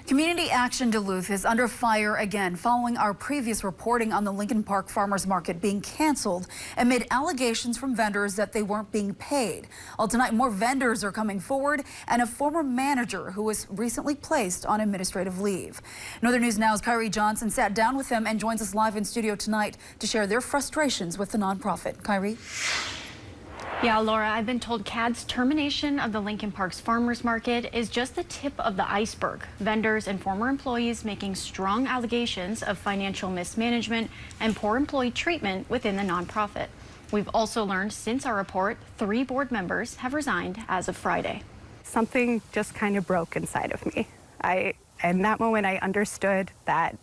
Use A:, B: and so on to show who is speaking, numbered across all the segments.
A: Community Action Duluth is under fire again following our previous reporting on the Lincoln Park Farmers Market being canceled amid allegations from vendors that they weren't being paid. Well, tonight more vendors are coming forward and a former manager who was recently placed on administrative leave. Northern News Now's Kyrie Johnson sat down with them and joins us live in studio tonight to share their frustrations with the nonprofit. Kyrie?
B: Yeah, Laura, I've been told CAD's termination of the Lincoln Park's Farmers Market is just the tip of the iceberg. Vendors and former employees making strong allegations of financial mismanagement and poor employee treatment within the nonprofit. We've also learned since our report, 3 board members have resigned as of Friday.
C: Something just kind of broke inside of me. In that moment, I understood that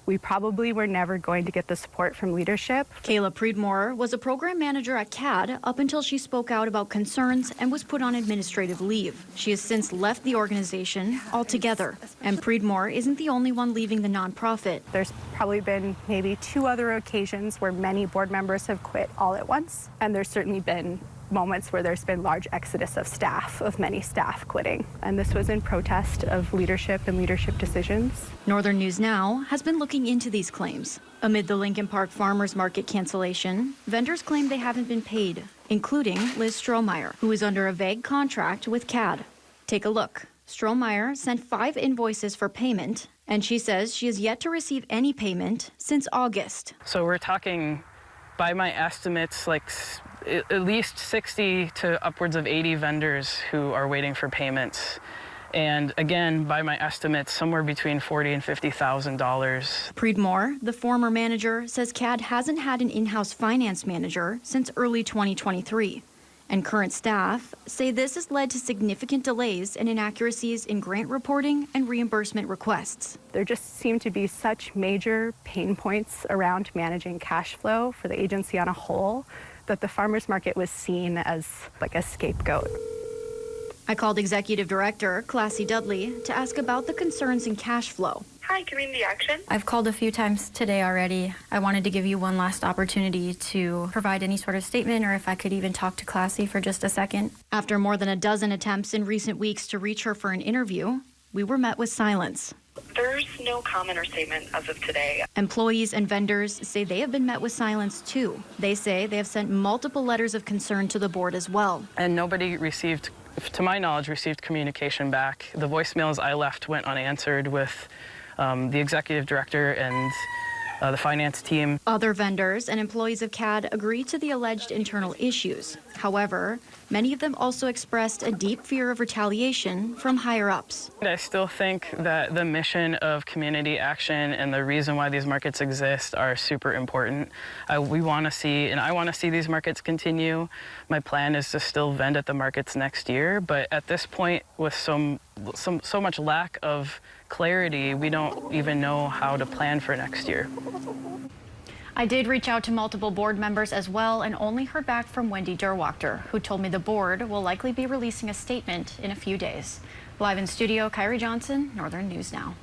C: we probably were never going to get the support from leadership.
B: Kayla Preedmore was a program manager at CAD up until she spoke out about concerns and was put on administrative leave. She has since left the organization altogether. And Preedmore isn't the only one leaving the nonprofit.
C: There's probably been maybe 2 other occasions where many board members have quit all at once. And there's certainly been moments where there's been large exodus of staff, of many staff quitting. And this was in protest of leadership and leadership decisions.
B: Northern News Now has been looking into these claims. Amid the Lincoln Park Farmers Market cancellation, vendors claim they haven't been paid, including Liz Strohmeyer, who is under a vague contract with CAD. Take a look. Strohmeyer sent 5 invoices for payment, and she says she has yet to receive any payment since August.
D: So we're talking, by my estimates, like at least 60 to upwards of 80 vendors who are waiting for payments. And again, by my estimates, somewhere between $40,000 and $50,000.
B: Preedmore, the former manager, says CAD hasn't had an in-house finance manager since early 2023. And current staff say this has led to significant delays and inaccuracies in grant reporting and reimbursement requests.
C: There just seem to be such major pain points around managing cash flow for the agency on a whole that the farmers market was seen as like a scapegoat.
B: I called Executive Director Classy Dudley to ask about the concerns in cash flow.
E: Hi, Community Action.
F: I've called a few times today already. I wanted to give you one last opportunity to provide any sort of statement, or if I could even talk to Classy for just a second.
B: After more than a dozen attempts in recent weeks to reach her for an interview, we were met with silence.
E: There's no comment or statement as of today.
B: Employees and vendors say they have been met with silence too. They say they have sent multiple letters of concern to the board as well.
D: And nobody received, to my knowledge, received communication back. The voicemails I left went unanswered with the executive director and the finance team.
B: Other vendors and employees of CAD agreed to the alleged internal issues. However, many of them also expressed a deep fear of retaliation from higher-ups.
D: I still think that the mission of community action and the reason why these markets exist are super important. We want to see, and I want to see these markets continue. My plan is to still vend at the markets next year, but at this point, with so much lack of clarity, we don't even know how to plan for next year.
B: I did reach out to multiple board members as well and only heard back from Wendy Derwachter, who told me the board will likely be releasing a statement in a few days. Live in studio, Kyrie Johnson, Northern News Now.